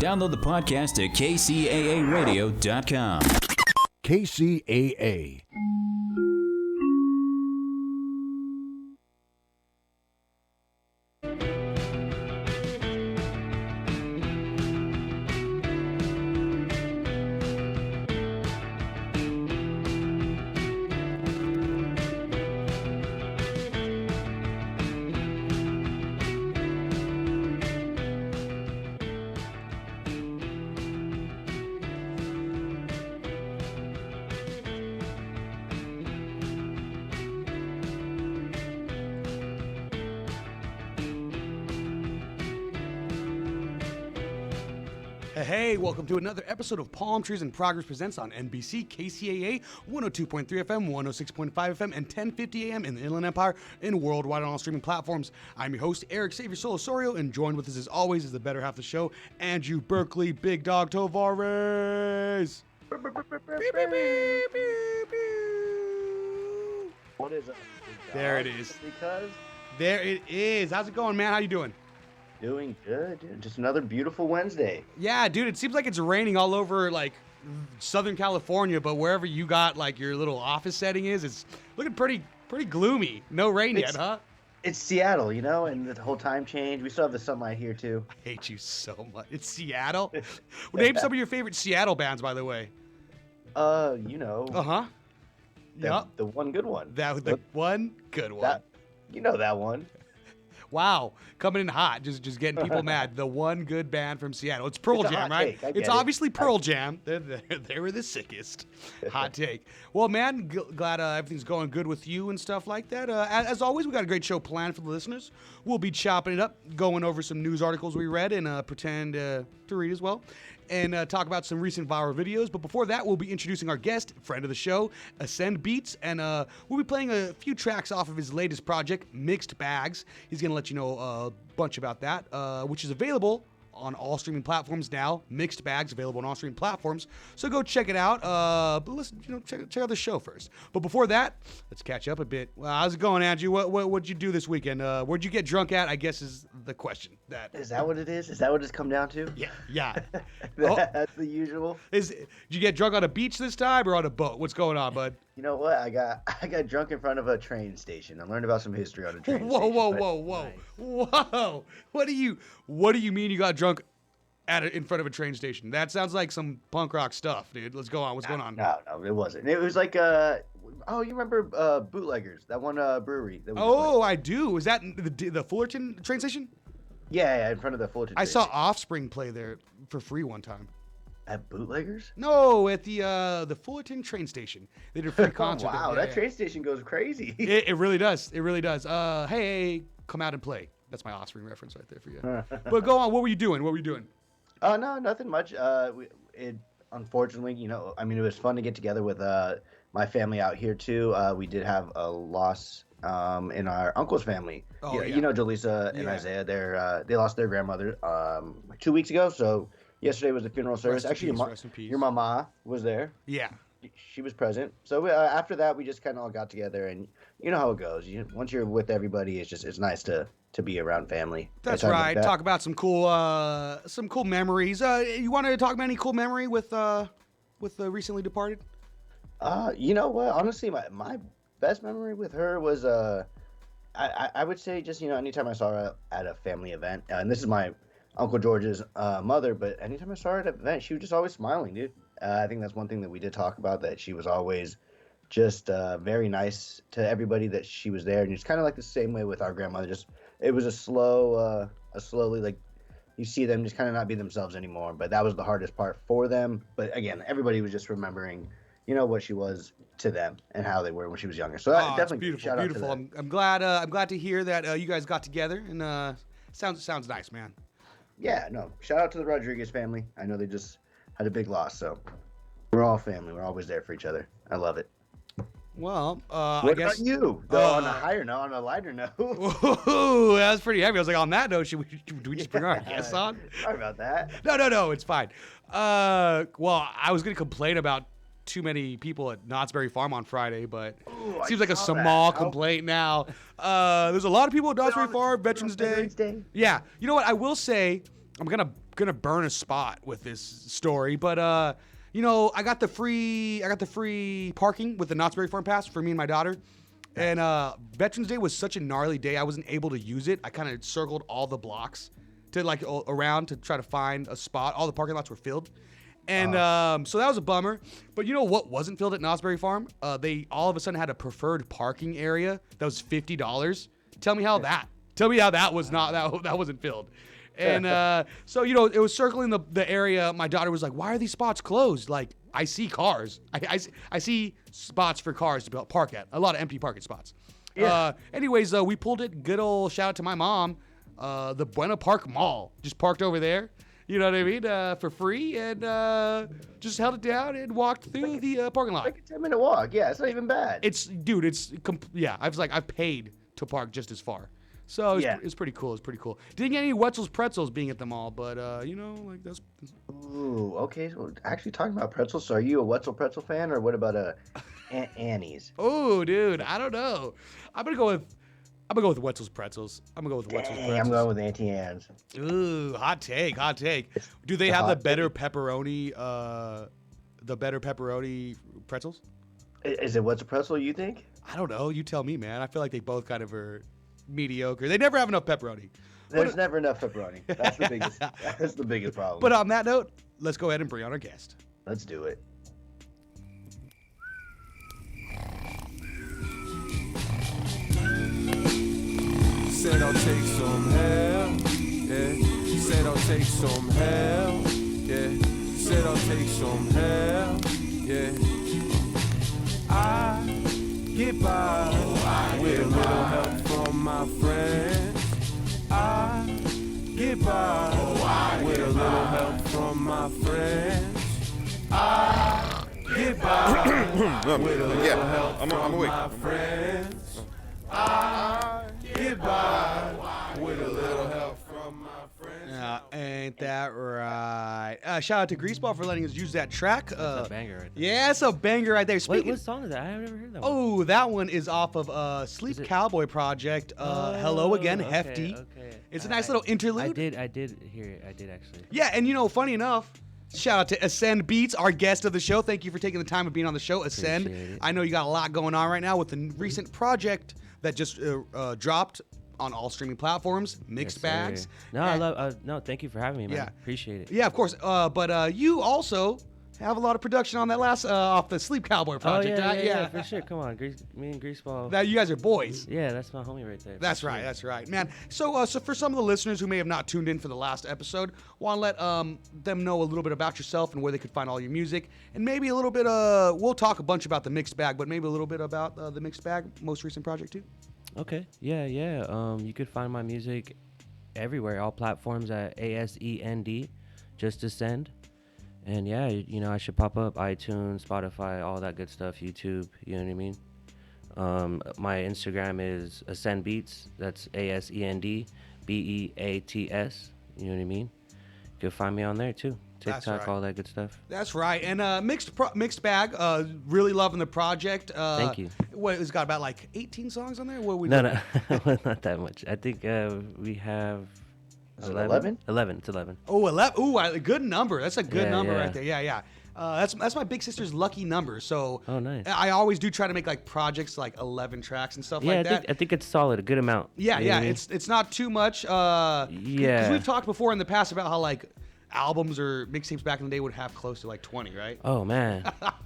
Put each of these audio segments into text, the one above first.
Download the podcast at kcaaradio.com. KCAA. Hey, welcome to another episode of PalmTrees and Progress Presents on NBC, KCAA, 102.3 FM, 106.5 FM, and 1050 AM in the Inland Empire and worldwide on all streaming platforms. I'm your host, Eric Xavier Solosorio, and joined with us as always is the better half of the show, Andrew Berkeley, Big Dog Tovares. What is it? There it is. Because There it is. How's it going, man? How you doing? doing good, dude. Just another beautiful Wednesday. Yeah, dude, it seems like it's raining all over, like, Southern California, but wherever you got, like, your little office setting is, it's looking pretty gloomy. No rain yet, huh? It's Seattle, you know, and the whole time change. We still have the sunlight here too. I hate you so much. It's Seattle? Name some of your favorite Seattle bands, by the way. You know. Uh-huh. Yep. The one good one. The one good one. You know that one. Wow, coming in hot, just getting people mad. The one good band from Seattle. It's Pearl It's a Jam, hot right? take. I It's get obviously it. Pearl Jam. They were the sickest. Hot take. Well, man, glad everything's going good with you and stuff like that. As always, we got a great show planned for the listeners. We'll be chopping it up, going over some news articles we read and pretend to read as well, and talk about some recent viral videos. But before that, we'll be introducing our guest, friend of the show, Asend Beats, and we'll be playing a few tracks off of his latest project, Mixed Bags. He's going to let you know a bunch about that, which is available on all streaming platforms now. Mixed Bags available on all streaming platforms. So go check it out. But listen, check out the show first. But before that, let's catch up a bit. Well, how's it going, Andrew? What'd you do this weekend? Where'd you get drunk at? I guess is the question. Is that what it is? Is that what it's come down to? Yeah. That's the usual. Did you get drunk on a beach this time or on a boat? What's going on, bud? You know what? I got drunk in front of a train station. I learned about some history on a train station. Whoa. What do you mean you got drunk in front of a train station? That sounds like some punk rock stuff, dude. Let's go on. What's going on? No, it wasn't. It was like you remember Bootleggers, that one brewery that we just went? Oh, I do. Is that the Fullerton train station? Yeah, in front of the Fullerton. I train saw station. Offspring play there for free one time. At Bootleggers? No, at the Fullerton train station. They did a free concert. Wow, there. that train station goes crazy. It really does. It really does. Hey, come out and play. That's my Offspring reference right there for you. But go on. What were you doing? No, nothing much. Unfortunately, it was fun to get together with my family out here too. We did have a loss in our uncle's family. Oh, yeah. You know, Jaleesa and Isaiah. They lost their grandmother 2 weeks ago. So yesterday was the funeral service. Rest in peace. Your mama was there. Yeah. She was present. So after that, we just kind of all got together, and you know how it goes. Once you're with everybody, it's nice to be around family. That's right. Talk about some cool memories. You want to talk about any cool memory with the recently departed? You know what? Honestly, my best memory with her was I would say just anytime I saw her at a family event, and this is my Uncle George's mother, but anytime I saw her at an event, she was just always smiling, dude. I think that's one thing that we did talk about, that she was always just very nice to everybody that she was there, and it's kind of like the same way with our grandmother. Just it was slowly, like, you see them just kind of not be themselves anymore, but that was the hardest part for them. But again, everybody was just remembering what she was to them and how they were when she was younger. So that definitely beautiful. shout out to them. I'm glad to hear that you guys got together, and sounds nice, man. Yeah, no, shout out to the Rodriguez family. I know they just had a big loss, so we're all family. We're always there for each other. I love it. Well, what I guess about you? Though on a higher note, on a lighter note. Whoa, that was pretty heavy. I was like, on that note, do we just bring our guests on? Sorry about that. No, it's fine. Well, I was gonna complain about too many people at Knott's Berry Farm on Friday, but it seems like a small complaint now. There's a lot of people at Knott's Berry Farm, Veterans Day. Yeah, you know what? I will say, I'm gonna burn a spot with this story, but you know, I got the free parking with the Knott's Berry Farm Pass for me and my daughter. And Veterans Day was such a gnarly day, I wasn't able to use it. I kind of circled all the blocks to like around to try to find a spot. All the parking lots were filled. And so that was a bummer. But you know what wasn't filled at Knott's Berry Farm? They all of a sudden had a preferred parking area that was $50. Tell me how that was not that wasn't filled. And so, you know, it was circling the area. My daughter was like, why are these spots closed? Like, I see cars. I see spots for cars to park at. A lot of empty parking spots. Yeah. Anyways, we pulled it. Good old shout out to my mom. The Buena Park Mall. Just parked over there. You know what I mean? For free. And just held it down and walked through the parking lot. Like a 10-minute walk. Yeah, it's not even bad. I was like, I've paid to park just as far. So it's pretty cool. It's pretty cool. Didn't get any Wetzel's Pretzels being at the mall, but you know, like that's. Ooh, okay. So actually, talking about pretzels, so are you a Wetzel pretzel fan, or what about Annie's? Oh, dude, I don't know. I'm gonna go with Wetzel's Pretzels. I'm going with Auntie Anne's. Ooh, hot take. Do they have the better pepperoni? The better pepperoni pretzels? Is it Wetzel pretzel? You think? I don't know. You tell me, man. I feel like they both kind of are mediocre. They never have enough pepperoni. There's never enough pepperoni. That's the biggest. That's the biggest problem. But on that note, let's go ahead and bring on our guest. Let's do it. Said I'll take some help, yeah. Said I'll take some help, yeah. Said I'll take some help, yeah. I get by with a little help from my friends. I get by with a little help from my friends. I get by with a little help from my friends. I get by with a little help from my friends. Ain't that right? Shout out to Greaseball for letting us use that track. That's a banger right there. Yeah, it's a banger right there. Wait, what song is that? I've never heard that one. Oh, that one is off of Sleep Cowboy Project. Hello Again, okay, Hefty. Okay. It's a nice little interlude. I did hear it. I did actually. Yeah, and you know, funny enough, shout out to Asend Beats, our guest of the show. Thank you for taking the time of being on the show, Asend. Appreciate it. I know you got a lot going on right now with the recent project that just dropped on all streaming platforms, Mixed Yes, Bags. sir. No, I love. No, thank you for having me, man. Yeah. Appreciate it. Yeah, of course. But you also have a lot of production on that last off the Sleep Cowboy project. Yeah, for sure. Come on, me and Greaseball. That you guys are boys. Yeah, that's my homie right there. That's right. That's right, man. So, so for some of the listeners who may have not tuned in for the last episode, want to let them know a little bit about yourself and where they could find all your music, and maybe a little bit. We'll talk a bunch about the Mixed Bag, but maybe a little bit about the Mixed Bag most recent project too. Okay. Yeah. You could find my music everywhere, all platforms at ASEND, just Asend. And yeah, you know, I should pop up iTunes, Spotify, all that good stuff, YouTube, you know what I mean? My Instagram is Asend Beats. That's ASEND BEATS. You know what I mean? You can find me on there too. TikTok, right. all that good stuff. That's right. And Mixed Bag, really loving the project. Thank you. What, it's got about like 18 songs on there? What we No, not that much. I think we have 11? 11. It's 11. Oh, 11. Ooh, a good number. That's a good number yeah. right there. Yeah. That's my big sister's lucky number. So Oh, nice. I always do try to make like projects like 11 tracks and stuff Yeah, like that. I think it's solid, a good amount. Yeah, You know what I mean? It's not too much. Yeah. Because we've talked before in the past about how like albums or mixtapes back in the day would have close to like 20, right? Oh man,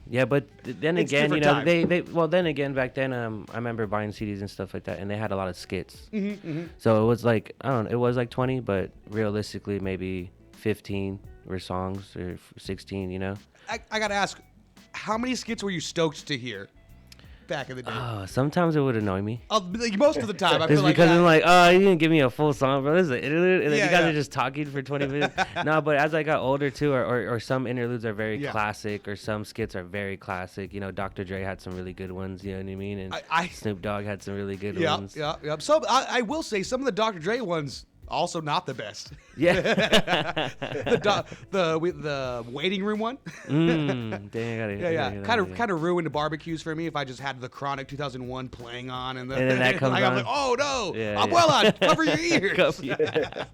yeah, but then It's again, you different know, times. then again, back then, I remember buying CDs and stuff like that, and they had a lot of skits. Mm-hmm. So it was like, I don't know, it was like 20, but realistically, maybe 15 were songs or 16, you know. I gotta ask, how many skits were you stoked to hear back in the day? Sometimes it would annoy me. Like, most of the time, I It's feel like because that. I'm like, oh, you didn't give me a full song, bro. This is an interlude, and then Yeah, you guys yeah. are just talking for 20 minutes. No, but as I got older too, or some interludes are very Yeah. classic, or some skits are very classic. You know, Dr. Dre had some really good ones. You know what I mean? And I Snoop Dogg had some really good Yeah, ones. yeah. So I will say some of the Dr. Dre ones Also not the best. Yeah. The waiting room one. Dang, I gotta, Yeah. Kind of ruined the barbecues for me if I just had the Chronic 2001 playing on and then that comes I'm on. like, oh no, Yeah, I'm yeah. well on. Cover your ears. Yeah.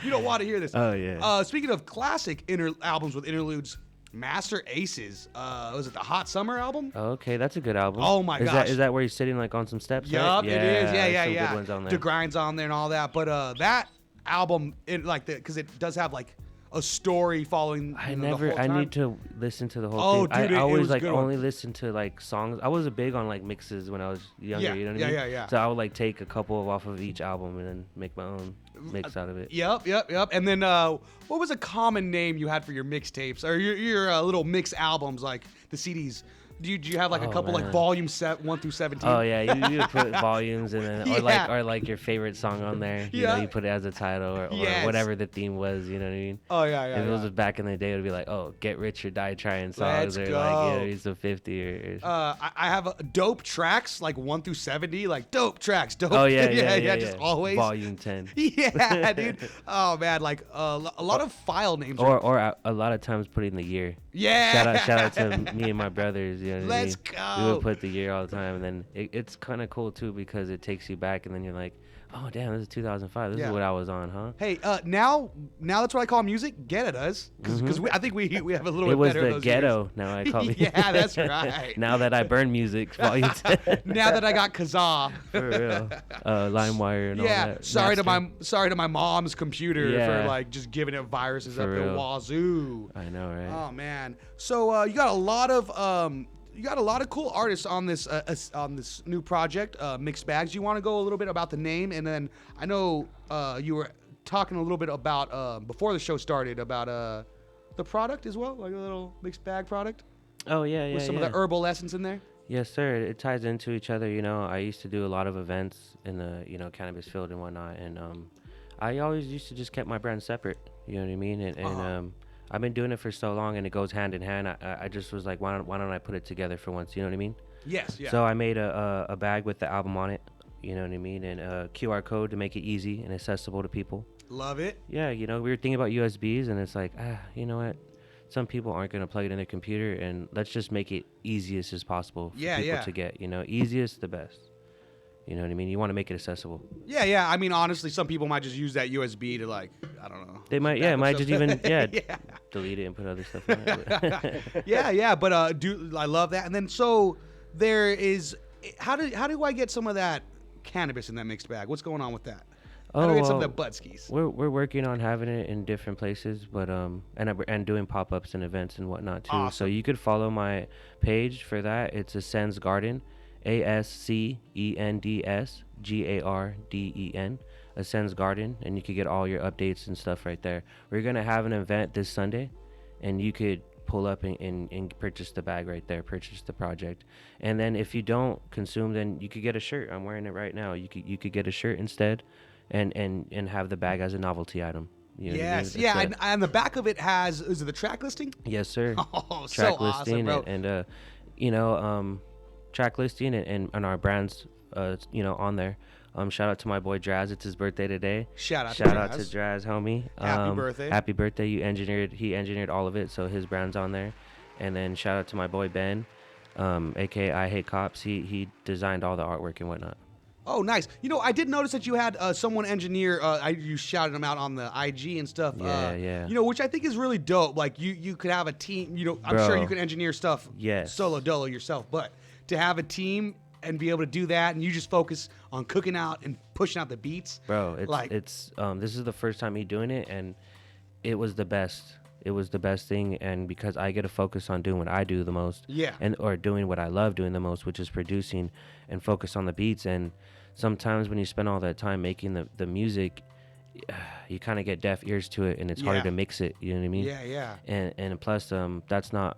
You don't want to hear this. Oh, yeah. Speaking of classic albums with interludes, Master Aces. Was it the Hot Summer album? Okay, that's a good album. Oh, my gosh. Is that where he's sitting like on some steps? Yup, right? it is. there's Yeah. some good ones on there. The Grind's on there and all that. But that album, because it does have like a story following. I the whole I time. need to listen to the whole Oh, thing. dude, it I always was like good one. only listen to like songs. I was big on like mixes when I was younger. Yeah, You know what yeah, I mean? yeah, yeah. So I would like take a couple off of each album and then make my own mix out of it. Yep. And then what was a common name you had for your mixtapes or your little mix albums, like the CDs? Do you have like a Oh, couple like man. volume set 1 through 17? Oh yeah, you would put volumes and then Yeah. or like your favorite song on there. You Yeah. know, you put it as a title or Yes. whatever the theme was. You know what I mean? Oh yeah. If it was back in the day, it would be like, oh, Get Rich or Die Trying Let's songs, or go. like, yeah, it's a 50 or I have dope tracks like 1 through 70, like dope tracks. Dope. oh yeah, just always. Volume 10. Yeah, dude. Oh man, like a lot of file names. Or a lot of times putting the year. yeah. Shout out to me and my brothers. You know what I Let's mean? go. We would put the year all the time, and then it's kind of cool too because it takes you back, and then you're like, oh damn, this is 2005. This Yeah. is what I was on, huh? Hey, now that's what I call music. Get it, us, because I think we have a little It bit was better. of the those ghetto. years. Now I call it. Yeah, that's right. Now that I burn music, volume 10. Now that I got Kazaa. For real. LimeWire and all Yeah, that. sorry Master. to my mom's computer Yeah. for like just giving it viruses For up real. the wazoo. I know, right? Oh man, so you got a lot of cool artists on this new project, Mixed Bags. You want to go a little bit about the name, and then I know you were talking a little bit about before the show started about the product as well, like a little mixed bag product Oh yeah, with some of the herbal essence in there. Yes, sir. It ties into each other. You know, I used to do a lot of events in the cannabis field and whatnot, and I always used to just keep my brand separate. You know what I mean? And I've been doing it for so long, and it goes hand in hand. I just was like, why don't I put it together for once? You know what I mean? Yes, yeah. So I made a bag with the album on it. You know what I mean? And a QR code to make it easy and accessible to people. Love it. Yeah, we were thinking about USBs, and it's like, you know what? Some people aren't going to plug it in their computer, and let's just make it easiest as possible for people to get. Easiest, the best. You know what I mean? You want to make it accessible. Yeah. I mean, honestly, some people might just use that USB to I don't know. They might, back up might stuff. just even, Yeah. delete it and put other stuff in it. Yeah. But I love that. And then so there is. How do I get some of that cannabis in that mixed bag? What's going on with that? How do I get some of that Budskis? We're working on having it in different places, but and doing pop-ups and events and whatnot too. So Awesome. you could follow my page for that. It's Asend's Garden, ASCENDSGARDEN, Asend's Garden, and you could get all your updates and stuff right there. We're gonna have an event this Sunday, and you could pull up and purchase the bag right there, purchase the project. And then if you don't consume, then you could get a shirt. I'm wearing it right now. You could get a shirt instead, and have the bag as a novelty item. You know what I mean? Yes, It's yeah, a- and the back of it is it the track listing? Yes, sir. Oh, Track so listing awesome, bro. and track listing and our brands, on there. Shout out to my boy Draz. It's his birthday today. Shout out to to Draz, homie. Happy birthday. Happy birthday. He engineered all of it, so his brand's on there. And then shout out to my boy Ben, aka I Hate Cops. He designed all the artwork and whatnot. Oh, nice. I did notice that you had someone engineer. You shouted them out on the IG and stuff. Yeah. Which I think is really dope. Like you could have a team. I'm Bro. sure you can engineer stuff. Yes. Solo dolo yourself, but to have a team and be able to do that, and you just focus on cooking out and pushing out the beats. Bro, it's this is the first time me doing it, and it was the best. It was the best thing, and because I get to focus on doing what I do the most, Yeah. or doing what I love doing the most, which is producing, and focus on the beats. And sometimes when you spend all that time making the music, you kind of get deaf ears to it, and it's harder Yeah. to mix it. You know what I mean? Yeah. And plus, that's not.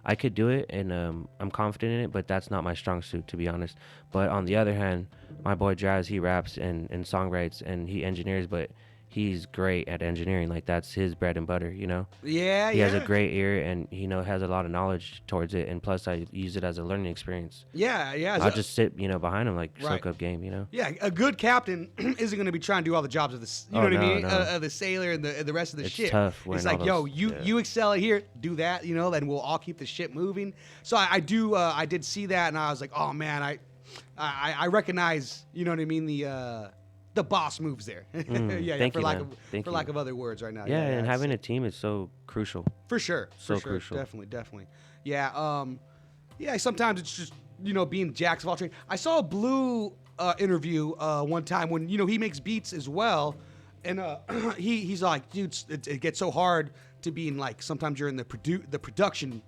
I could do it, and I'm confident in it, but that's not my strong suit, to be honest. But on the other hand, my boy Jazz, he raps and songwrites and he engineers, but he's great at engineering. Like that's his bread and butter, you know. Yeah, He yeah. has a great ear, and has a lot of knowledge towards it. And plus, I use it as a learning experience. Yeah, yeah. I'll just sit, behind him, like Right. soak up game, Yeah, a good captain isn't going to be trying to do all the jobs of the, you know Oh, what I no, mean, no. The sailor and the rest of the It's ship. tough It's wearing like, all yo, those- you yeah. you excel here, do that, then we'll all keep the ship moving. So I did see that, and I was like, oh man, I recognize, you know what I mean, the boss moves there. Yeah, thank for you, lack man. of Thank for you. lack of other words right now. Yeah, and it's- having a team is so crucial. for sure. So For sure. crucial. Definitely. Yeah. Yeah. Sometimes it's just being jacks of all trades. I saw a Blue interview one time when he makes beats as well, and he's like, dude, it gets so hard to be in like sometimes you're in the production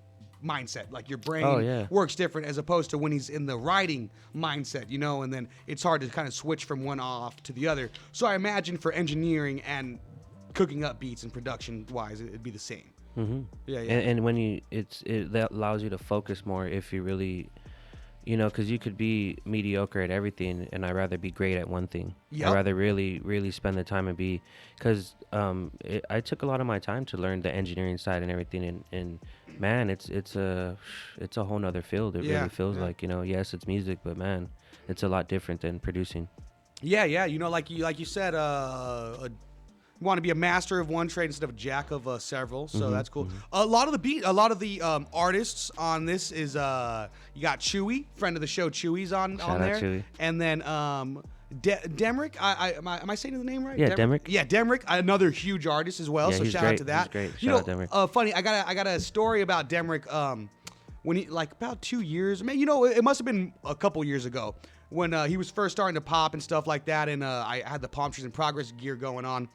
mindset, like your brain Oh, yeah. works different as opposed to when he's in the writing mindset, and then it's hard to kind of switch from one off to the other. So I imagine for engineering and cooking up beats and production wise, it'd be the same. Mm-hmm. Yeah, yeah. And when that allows you to focus more if you really, because you could be mediocre at everything, and I'd rather be great at one thing. Yep. I'd rather really, really spend the time and because I took a lot of my time to learn the engineering side and everything, and man, it's a whole nother field. It Yeah, really feels yeah. like, yes, it's music, but man, it's a lot different than producing. Yeah, yeah. Like you said, you want to be a master of one trade instead of a jack of several. So that's cool. A lot of the artists on this is you got Chewy, friend of the show. Chewy's on Shout out there, Chewy. and then Demrick. Am I saying the name right? Yeah, Demrick. Yeah, Demrick, another huge artist as well. Yeah, So he's shout out great. to that. He's great. You Shout know, out Demrick. funny. I got a story about Demrick. When he like about 2 years, man, it must have been a couple years ago when he was first starting to pop and stuff like that, and I had the PalmTrees in Progress gear going on.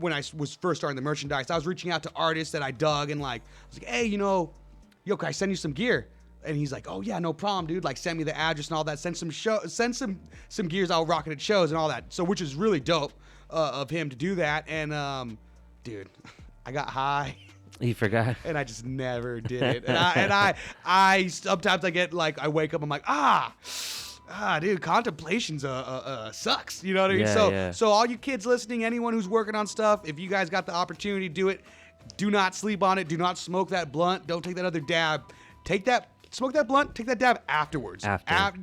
When I was first starting the merchandise, I was reaching out to artists that I dug and like, I was like, hey, yo, can I send you some gear? And he's like, oh yeah, no problem, dude. Like, send me the address and all that. Send some gears I'll rock it at shows and all that. So, which is really dope of him to do that. And dude, I got high. You forgot. And I just never did it. And I sometimes I get like, I wake up, I'm like, dude, contemplation's sucks. You know what I mean? Yeah, So all you kids listening, anyone who's working on stuff, if you guys got the opportunity to do it, do not sleep on it. Do not smoke that blunt. Don't take that other dab. Smoke that blunt. Take that dab afterwards.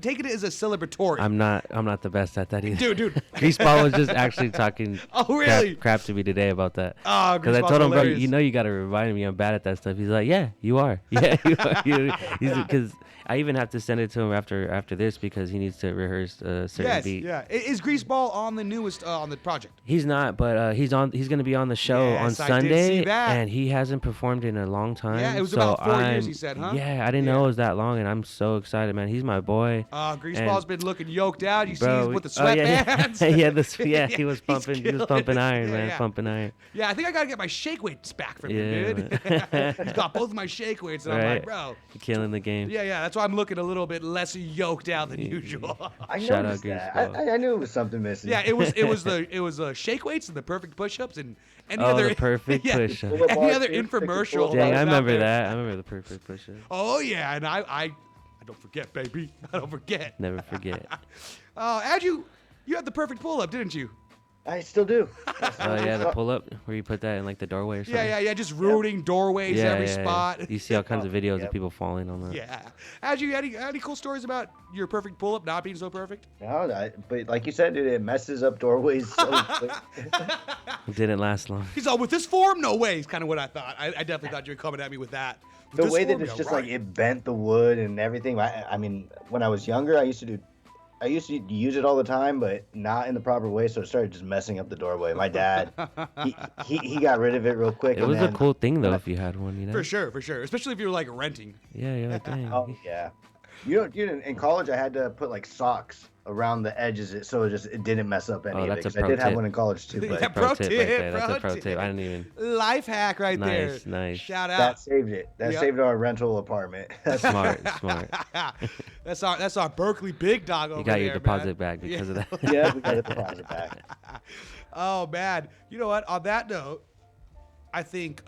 Take it as a celebratory. I'm not the best at that either. Dude. Greaseball was just actually talking Oh, really? crap to me today about that. Oh, Because I Greaseball's told him, bro, hilarious. you got to remind me I'm bad at that stuff. He's like, yeah, you are. Yeah, you are. Because I even have to send it to him after this because he needs to rehearse a certain Yes, beat. yeah. Is Greaseball on the newest on the project? He's not, but he's going to be on the show on Yes, I did Sunday, see that. and he hasn't performed in a long time. Yeah, it was so about 4 years, he said, huh? Yeah, I didn't know it was that long, and I'm so excited, man. He's my boy. Greaseball's been looking yoked out. You Bro, see with the oh, yeah, sweatbands. he was pumping. He was pumping iron, man. Pumping iron. Yeah, I think I gotta get my shake weights back from Yeah, him, dude. He's got both of my shake weights, and I'm like, Right. bro. Killing the game. Yeah. That's why I'm looking a little bit less yoked out than usual. I Shout out noticed that. Greaseball. I knew it was something missing. Yeah, it was the shake weights and the perfect push-ups and any Oh, other the perfect yeah, push-up. any other infomercial. Dang, was I out remember there. that. I remember the perfect push-up. Oh yeah, and I don't forget, baby. I don't forget. Never forget. Ad, you had the perfect pull-up, didn't you? I still do. Oh yeah, the pull-up where you put that in like the doorway or something. Yeah. Just ruining doorways every spot. You see all kinds of videos Yep. of people falling on that. Yeah. Had you any cool stories about your perfect pull-up not being so perfect? No, but like you said, dude, it messes up doorways so quick. It didn't last long. He's all, with this form? No way. Is kind of what I thought. I definitely thought you were coming at me with that. With The this way that form, it's yeah, just right. like it bent the wood and everything. I mean, when I was younger, I used to use it all the time, but not in the proper way, so it started just messing up the doorway. My dad, he got rid of it real quick. It and was a then- cool thing though if you had one, you know. For sure. Especially if you were like renting. Yeah, you're like, dang. Oh yeah, in college I had to put like socks around the edges so it didn't mess up any of it. that's a 'cause I pro did have tip. one in college too, but Yeah, Pro pro tip tip, right there. That's pro a pro tip. tip. I didn't even. Life hack right there. Nice. Shout that out. saved it. That Yep. saved our rental apartment. Smart. That's our Berkeley big dog over You got there, your deposit back Yeah. because of that. Yeah, we got the deposit back. Oh man, you know what? On that note, I think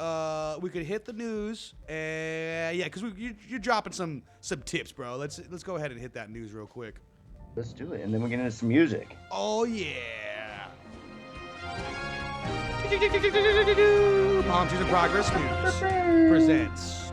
we could hit the news, and yeah, because you're dropping some tips, bro. Let's go ahead and hit that news real quick. Let's do it, and then we get into some music. Oh yeah. PalmTrees in Progress News presents.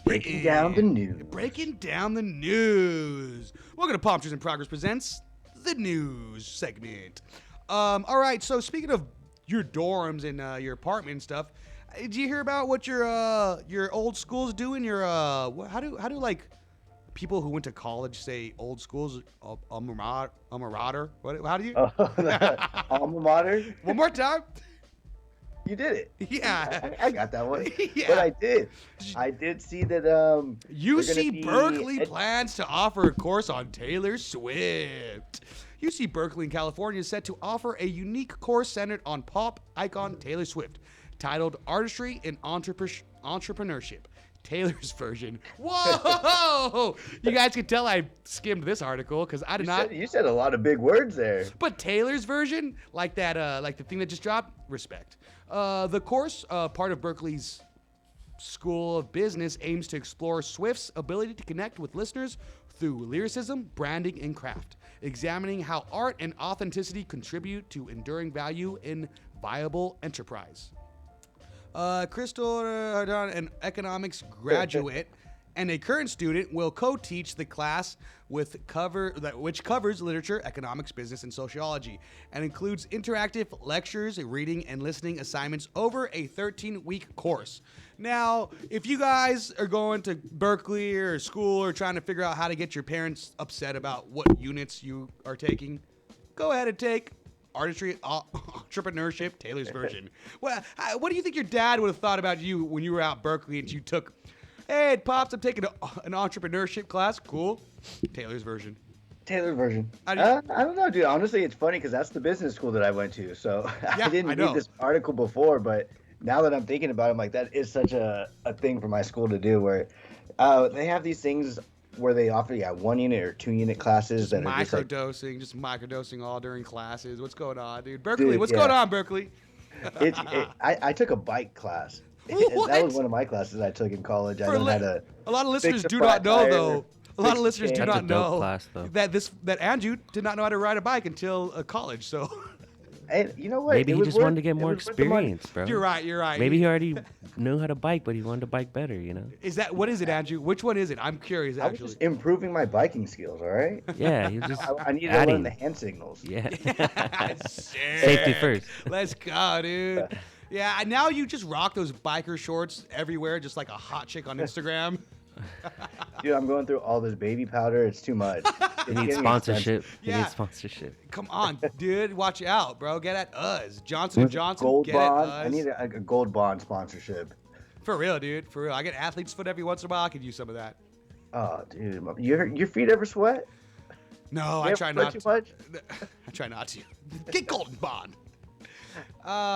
Breaking down the news. Breaking down the news. Welcome to PalmTrees in Progress presents the news segment. All right. So speaking of your dorms and your apartment and stuff, did you hear about what your old schools doing? How do like people who went to college say old schools? Alma mater. What? How do you? Alma mater. One more time. You did it. Yeah. I got that one. Yeah. But I did see that UC Berkeley plans to offer a course on Taylor Swift. UC Berkeley in California is set to offer a unique course centered on pop icon Taylor Swift, titled Artistry and Entrepreneurship. Taylor's version. Whoa! You guys can tell I skimmed this article because I did not. You said a lot of big words there. But Taylor's version, like that, like the thing that just dropped, respect. The course, part of Berkeley's School of Business, aims to explore Swift's ability to connect with listeners through lyricism, branding, and craft, examining how art and authenticity contribute to enduring value in viable enterprise. Crystal, an economics graduate and a current student, will co-teach the class which covers literature, economics, business, and sociology, and includes interactive lectures, reading, and listening assignments over a 13-week course. Now, if you guys are going to Berkeley or school or trying to figure out how to get your parents upset about what units you are taking, go ahead and take Artistry, Entrepreneurship, Taylor's version. Well, what do you think your dad would have thought about you when you were out Berkeley and you took, hey, Pops, I'm taking an entrepreneurship class. Cool. Taylor's version. Taylor's version. I don't know, dude. Honestly, it's funny because that's the business school that I went to. So Yeah, I didn't read this article before, but now that I'm thinking about it, I'm like, that is such a thing for my school to do where they have these things where they offer 1 unit or 2 unit classes that are just microdosing all during classes. What's going on, dude? Berkeley, what's going on, Berkeley? I took a bike class. What? That was one of my classes I took in college. I learned how to. A lot of listeners fix a do flat not know tire, though. A lot of fix a listeners do chain. not That's a dope know class, though. that Andrew did not know how to ride a bike until college. So And you know what? Maybe It he was just worth- wanted to get it more was worth the money. experience, bro. you're right. Maybe he already knew how to bike, but he wanted to bike better, you know? What is it, Andrew? Which one is it? I'm curious, I was actually. just improving my biking skills. All right. Yeah, he was just I needed to adding. learn the hand signals. Yeah. Sick. Safety first. Let's go, dude. Yeah, and now you just rock those biker shorts everywhere, just like a hot chick on Instagram. Dude, I'm going through all this baby powder. It's too much. He needs sponsorship. He Yeah. needs sponsorship. Come on, dude. Watch out, bro. Get at us. Johnson & Johnson, Gold get bond. at us. I need a gold bond sponsorship. For real, dude. For real. I get athlete's foot every once in a while. I could use some of that. Oh, dude, your feet ever sweat? No, You I ever try sweat not too to. much? I try not to. Get golden bond.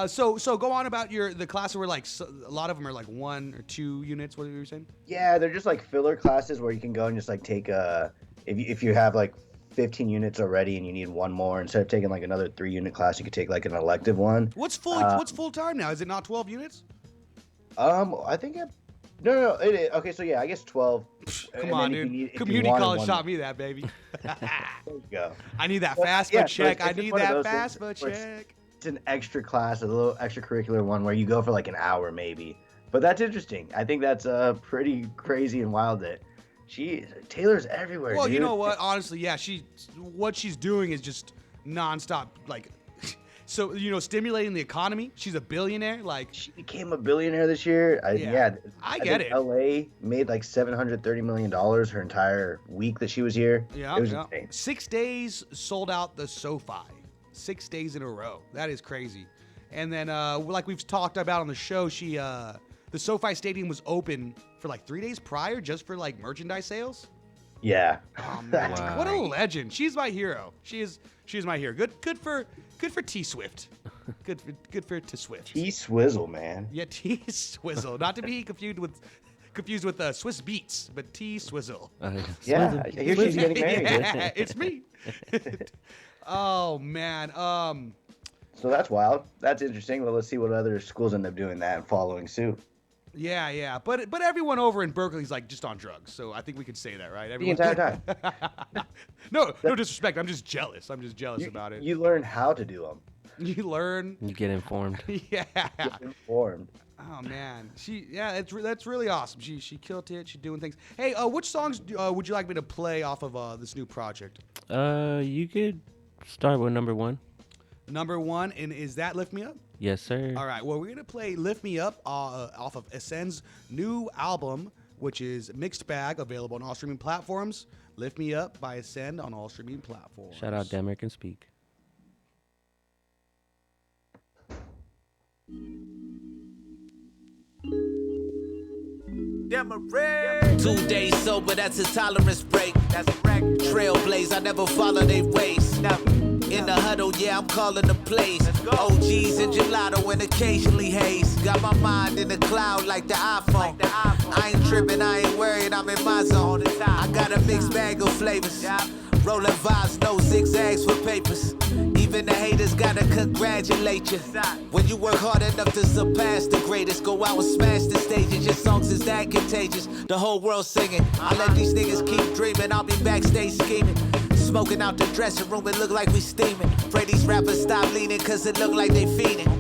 So go on about the classes where a lot of them are like 1 or 2 units. What were you saying? Yeah, they're just like filler classes where you can go and just like take if you have like 15 units already and you need 1 more, instead of taking like another 3 unit class, you could take like an elective one. What's full time now? Is it not 12 units? I think no, it is. Okay, so yeah, I guess 12. Come And on, then if dude. you need- if you Community wanted college one taught more. me that, baby. There you go. I need that Well, fast yeah, food so check. it's I just need one of that those fast things food where check. It's an extra class, a little extracurricular one where you go for like an hour maybe. But that's interesting. I think that's pretty crazy and wild that Taylor's everywhere. Well, dude. you know what? Honestly, yeah, what she's doing is just nonstop, like, so stimulating the economy. She's a billionaire, like. She became a billionaire this year. I get think it. LA made like $730 million her entire week that she was here. Yeah, It was yeah. insane. 6 days sold out the SoFi. 6 days in a row. That is crazy. And then, like we've talked about on the show, the SoFi Stadium was open for like 3 days prior, just for like merchandise sales. Yeah. Oh man, Wow. what a legend! She's my hero. She's my hero. Good for T Swift. Good for T Swift. T-Swizzle, man. Yeah, T Swizzle. Not to be confused with Swiss Beats, but T Swizzle. Yeah, I hear she's getting married. Yeah, it's me. Oh man. So that's wild. That's interesting. Well, let's see what other schools end up doing that and following suit. Yeah. But everyone over in Berkeley's like just on drugs, so I think we could say that, right? The Everyone. entire time. No disrespect. I'm just jealous. About it. You learn how to do them. You learn. You get informed. Yeah. Get informed. Oh man, that's really awesome. She killed it. She's doing things. Hey, which songs would you like me to play off of this new project? You could start with number 1. Number 1, and is that "Lift Me Up"? Yes, sir. All right. Well, we're gonna play "Lift Me Up" off of Asend's new album, which is Mixed Bag, available on all streaming platforms. "Lift Me Up" by Asend on all streaming platforms. Shout out Demrick and Speak. Demrick. 2 days sober, that's a tolerance break. That's a wreck. Trailblaze, I never follow they ways. Never. In the huddle, yeah, I'm calling the plays. OGs and gelato and occasionally haze. Got my mind in the cloud like the iPhone. I ain't tripping, I ain't worried, I'm in my zone. I got a mixed bag of flavors. Rolling vibes, no zigzags for papers. Even the haters gotta congratulate you. When you work hard enough to surpass the greatest, go out and smash the stages. Your songs is that contagious. The whole world singing. I let these niggas keep dreaming. I'll be backstage scheming. Smoking out the dressing room, it look like we steaming. Pray these rappers stop leaning, cause it look like they fiending.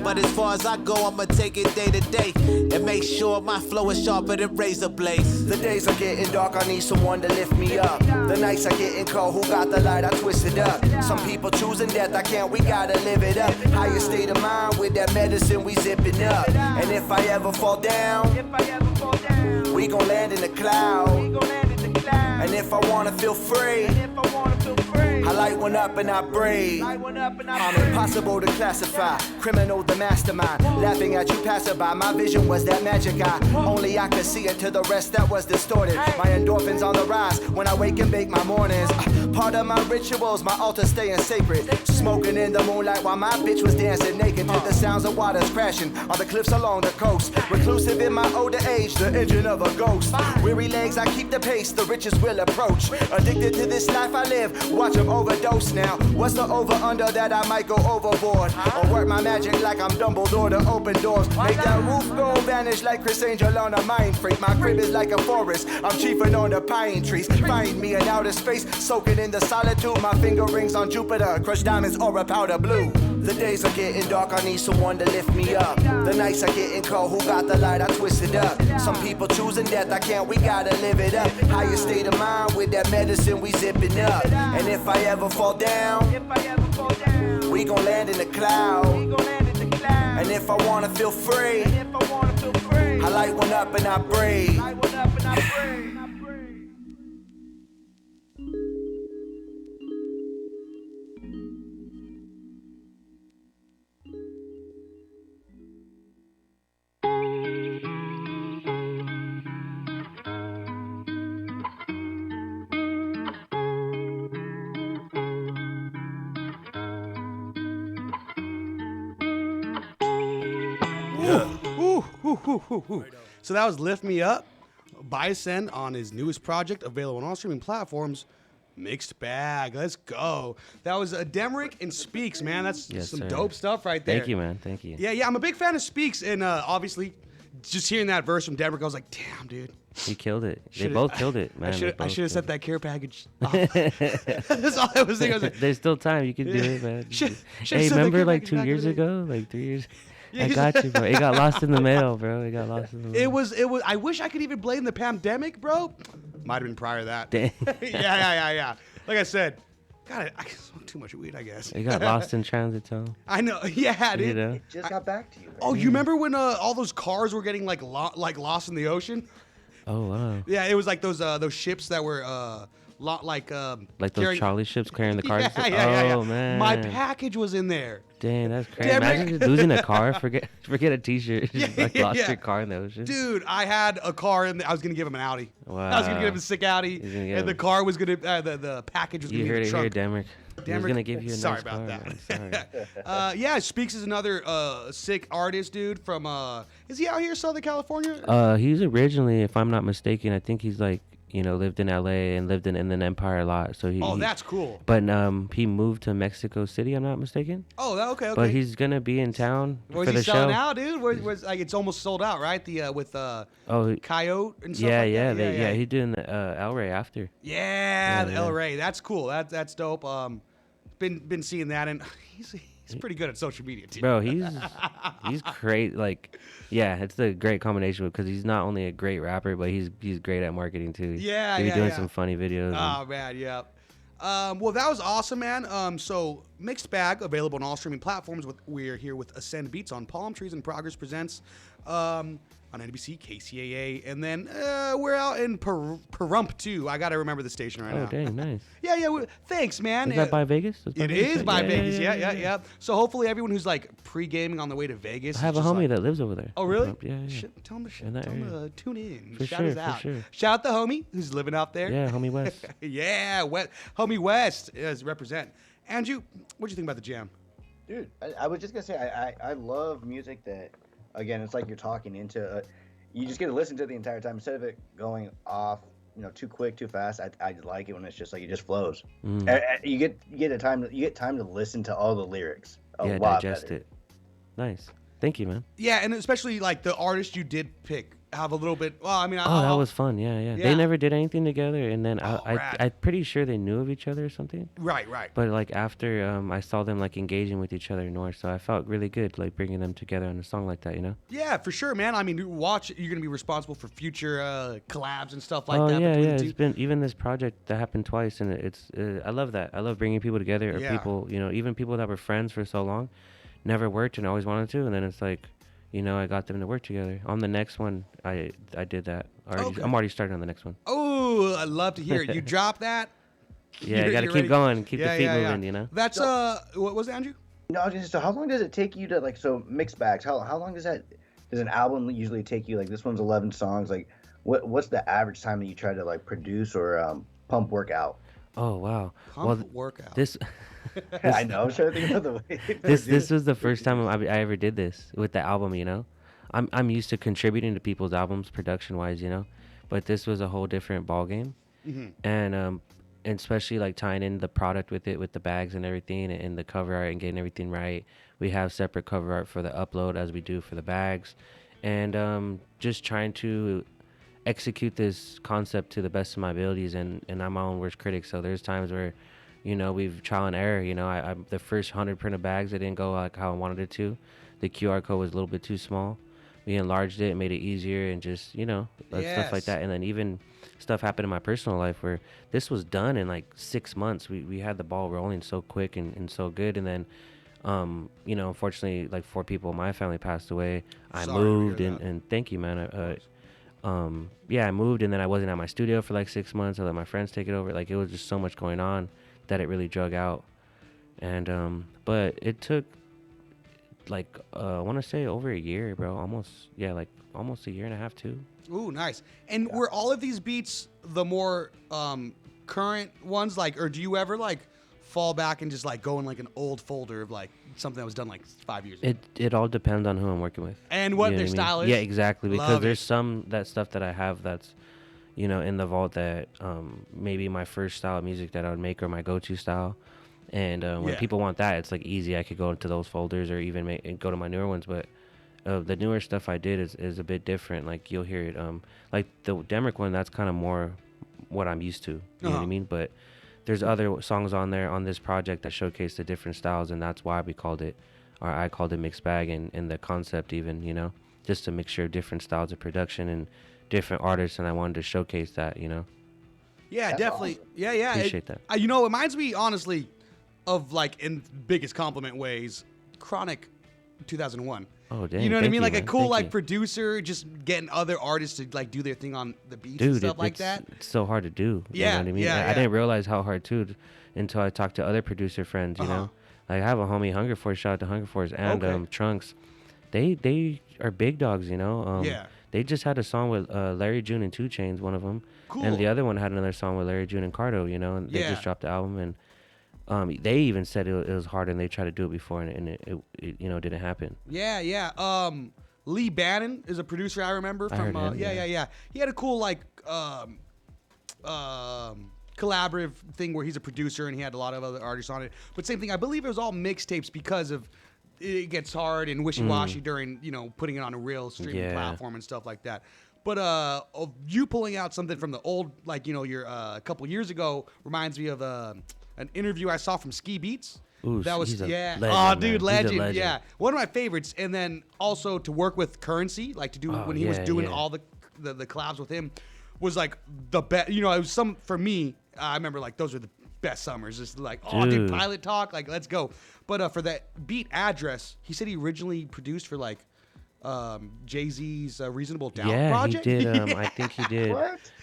But as far as I go, I'ma take it day to day and make sure my flow is sharper than razor blades. The days are getting dark, I need someone to lift me up. The nights are getting cold, who got the light? I twist it up. Some people choosing death, I can't, we gotta live it up. Higher state of mind, with that medicine we zipping up. And if I ever fall down, we gon' land in the cloud. And if I wanna feel free, I light one up and I breathe. I'm impossible to classify, criminal the mastermind. Laughing at you passerby, my vision was that magic eye. Only I could see it, to the rest that was distorted. My endorphins on the rise when I wake and bake my mornings. Part of my rituals, my altar staying sacred. Smoking in the moonlight while my bitch was dancing naked to the sounds of waters crashing on the cliffs along the coast. Reclusive in my older age, the engine of a ghost. Weary legs, I keep the pace, the riches will approach. Addicted to this life I live, watch them overdose now. What's the over-under that I might go overboard? Or work my magic like I'm Dumbledore to open doors. Make that roof go vanish like Chris Angel on a mind freak. My crib is like a forest, I'm chiefing on the pine trees. Find me in outer space, soaking in the solitude. My finger rings on Jupiter, crushed diamonds or a powder blue. The days are getting dark, I need someone to lift me up. The nights are getting cold, who got the light? I twist it up. Some people choosing death, I can't, we gotta live it up. Higher state of mind, with that medicine we zipping up. And if I ever fall down, we gon' land in the cloud. And if I wanna feel free, I light one up and I breathe. So that was "Lift Me Up" by Asend on his newest project, available on all streaming platforms. Mixed Bag. Let's go. That was Demrick and Speaks, man. That's some dope stuff right there. Thank you, man. Thank you. Yeah, I'm a big fan of Speaks, and obviously, just hearing that verse from Demrick, I was like, damn, dude. He killed it. They both killed it, man. I should have sent that care package off. That's all I was thinking. I was like, there's still time. You can do it, man. Should've Hey, sent that remember care like package 2 back years in the day. ago? Like 3 years? Yeah, I got you, bro. It got lost in the mail, bro. It got lost in the mail. It was. I wish I could even blame the pandemic, bro. Might have been prior to that. Dang. Yeah. Like I said, God, I smoked too much weed, I guess. It got lost in transit zone. I know. Yeah, dude. You know? It just got back to you. Man. Oh, you remember when all those cars were getting like lost in the ocean? Oh wow. Yeah, it was like those ships that were like those carrying- Charlie ships carrying the cars. Yeah. Oh man. My package was in there. Dang, that's crazy. Damn it. Imagine just losing a car. Forget a T-shirt. Just like lost Yeah. your car in the ocean. Dude, I had a car and I was gonna give him an Audi. I was gonna give him a sick Audi, He's gonna get and him- the car was gonna the package was gonna You be heard in the it trunk. here, Demrick. He was Demrick, gonna give you a sorry nice about car, that. man. Sorry. Yeah, Speaks is another sick artist, dude. From is he out here in Southern California? He's originally, if I'm not mistaken, I think he's lived in LA and lived in Inland Empire a lot. So That's cool. But he moved to Mexico City. I'm not mistaken. Oh, okay. But he's gonna be in town Where's for he the selling show. out, dude? Where's like it's almost sold out, right? The with Coyote and stuff yeah, like yeah, that. yeah. He's doing the El Rey after. Yeah, the El Rey. That's cool. That's dope. Been seeing that, and he's pretty good at social media too. Bro, he's great. Like, yeah, it's a great combination because he's not only a great rapper, but he's great at marketing too. Yeah, He's yeah, doing yeah. some funny videos. Oh man, yeah. Well, that was awesome, man. So Mixed Bag available on all streaming platforms. We're here with Asend Beats on PalmTrees and Progress Presents on NBC, KCAA, and then we're out in Pahrump too. I gotta remember the station right now. Oh, dang, nice. Yeah. Thanks, man. Is that by Vegas? It is by Vegas. Yeah. So hopefully everyone who's like pre-gaming on the way to Vegas. I have a is just homie like, that lives over there. Oh, really? Yeah. Tell him In that area. to tune in. For Shout sure, us for out. sure. Shout out the homie who's living out there. Yeah, homie West. Yeah, homie West is represent. Andrew, what do you think about the jam? Dude, I was just gonna say I love music that, again, it's like you're talking into. You just get to listen to it the entire time instead of it going off, too quick, too fast. I like it when it's just like it just flows. You get time to listen to all the lyrics. A lot digest better. it. Nice. Thank you, man. Yeah, and especially like the artist you did pick have a little bit. Well, I mean, Oh, that was fun. Yeah. They never did anything together, and then rad. I'm pretty sure they knew of each other or something. right. But like after I saw them like engaging with each other more, so I felt really good like bringing them together on a song like that, Yeah, for sure, man. I mean, you're gonna be responsible for future collabs and stuff like Oh that. yeah, between yeah. the two. It's been even this project that happened twice, and it's I love that. I love bringing people together, or Yeah. people, even people that were friends for so long, never worked and always wanted to, and then it's like, I got them to work together. On the next one, I did that. Okay. I'm already starting on the next one. Oh, I love to hear it. You drop that. Yeah, you got to you're keep ready. going, keep Yeah, the feet yeah, moving, That's what was it, Andrew? No, so how long does it take you to mix bags? How long does an album usually take you? Like this one's 11 songs. Like what's the average time that you try to like produce or pump work out? Oh wow. Workout. This I know. I'm trying to think of the way. this was the first time I ever did this with the album. I'm used to contributing to people's albums production wise, but this was a whole different ball game. And especially like tying in the product with it, with the bags and everything, and the cover art and getting everything right. We have separate cover art for the upload as we do for the bags, and just trying to execute this concept to the best of my abilities. And I'm my own worst critic, so there's times where we've trial and error. I the first 100 printed bags, it didn't go like how I wanted it to. The QR code was a little bit too small. We enlarged it, made it easier, and just stuff like that. And then even stuff happened in my personal life where this was done in like 6 months. We had the ball rolling so quick and so good. And then unfortunately, like 4 people in my family passed away. I Sorry to hear moved, that. and thank you, man. I moved, and then I wasn't at my studio for like 6 months. I let my friends take it over. Like it was just so much going on that it really drug out. And but it took like I want to say over a year, bro. Almost a year and a half too. Ooh, nice. And were all of these beats the more current ones, like, or do you ever like fall back and just like go in like an old folder of like something that was done like 5 years ago? It all depends on who I'm working with And what You know their I mean? style is? Yeah, exactly. Because Love there's it. some that stuff that I have that's in the vault that maybe my first style of music that I would make or my go-to style. And when Yeah. people want that, it's like easy. I could go into those folders or even go to my newer ones. But the newer stuff I did is a bit different. Like you'll hear it. Like the Demrick one, that's kind of more what I'm used to. You know what I mean? But there's other songs on there on this project that showcase the different styles, and that's why I called it Mixed Bag, and the concept even, just a mixture of different styles of production and different artists, and I wanted to showcase that. Yeah, That's definitely. awesome. Yeah. Appreciate that. It reminds me honestly of like in biggest compliment ways, Chronic 2001. Oh, dang. You know what I thank mean? Like a man. cool Thank like you. producer, just getting other artists to like do their thing on the beats and Dude, stuff like that. it's so hard to do. You Yeah, know what I mean? yeah, I yeah. didn't realize how hard too until I talked to other producer friends. You know, like I have a homie Hunger Force. Shout out to Hunger Force and Okay. Trunks. They are big dogs. Yeah. They just had a song with Larry June and 2 Chainz, one of them, Cool. and the other one had another song with Larry June and Cardo. And they Yeah. just dropped the album, and they even said it was hard, and they tried to do it before, and it didn't happen. Yeah. Lee Bannon is a producer I remember I from. heard him, yeah. He had a cool like collaborative thing where he's a producer and he had a lot of other artists on it. But same thing, I believe it was all mixtapes because of it gets hard and wishy-washy during, putting it on a real streaming platform and stuff like that. But of you pulling out something from the old, your a couple years ago reminds me of an interview I saw from Ski Beats. Ooh, that was he's a legend, man. legend. Yeah, one of my favorites. And then also to work with Currency, like to do when he was doing all the collabs with him, was like the best. It was for me. I remember like those were the best summers. Just like dude, Pilot Talk, like let's go. But for that beat Address, he said he originally produced for like Jay-Z's Reasonable Doubt project. He did. I think he did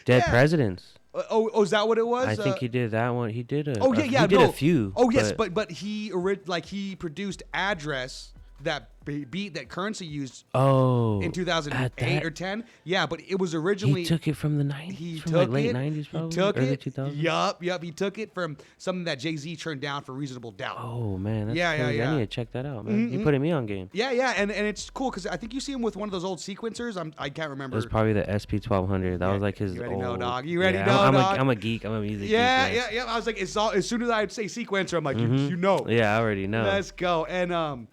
Dead Presidents. Is that what it was? I think he did that one. He did a. He did a few. Oh yes, but he produced Address, that beat that Currency used. In 2008 or 10. Yeah, but it was originally he took it from the 90s. He from took late it. 90s, probably. He took early it. 2000s. Yup. He took it from something that Jay-Z turned down for Reasonable Doubt. Oh man, that's yeah. crazy. I need to check that out, man. You putting me on game. Yeah, and it's cool because I think you see him with one of those old sequencers. I can't remember. It was probably the SP1200. That was like his. You already old, know, dog. You already know, dog. I'm a geek. I'm a music geek. Yeah. I was like, as soon as I'd say sequencer, I'm like, you know. Yeah, I already know. Let's go. And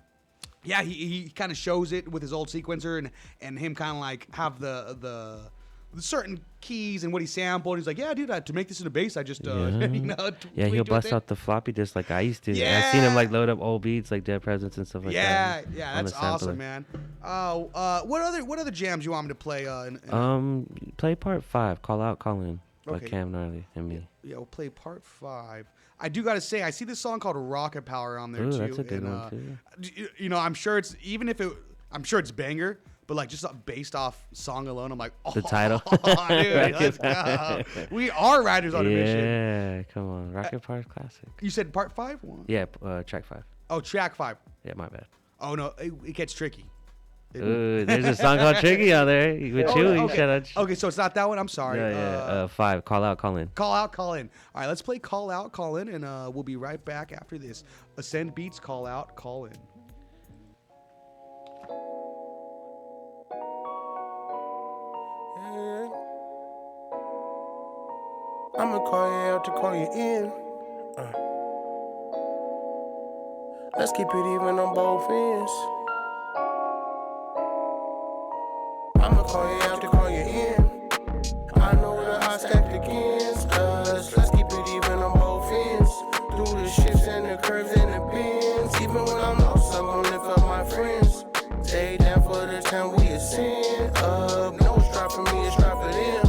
yeah, he kind of shows it with his old sequencer and him kind of like have the certain keys and what he sampled. He's like, yeah, dude, to make this in a bass, I just he'll bust out the floppy disk like I used to. Yeah, I've seen him like load up old beats like Dead Presidents and stuff like that. Yeah, that's awesome, man. What other jams you want me to play? Play part 5. Call Out, Call In by Okay. Cam Gnarly and me. Yeah, we'll play part 5. I do gotta say, I see this song called "Rocket Power" on there Ooh, too. that's a good one too. I'm sure it's I'm sure it's banger, but like just based off song alone, I'm like, The title. Dude, let's go. We are riders on a mission. Yeah, come on, Rocket Power's classic. You said part 5? Yeah, track 5. Oh, track 5. Yeah, my bad. Oh no, it gets tricky. Ooh, there's a song called Tricky out there. With Chewy. Okay, so it's not that one. I'm sorry. Yeah. 5. Call Out, Call In. Call Out, Call In. All right, let's play Call Out, Call In, and we'll be right back after this. Asend Beats, Call Out, Call In. I'ma call you out to call you in. Let's keep it even on both ends. I'ma call you out to call you in. I know the odds stacked against us. Let's keep it even on both ends. Through the shifts and the curves and the bends. Even when I'm lost, I'm gon' lift up my friends. Stay down for the time we ascend up. No strive for me, it's strive for them.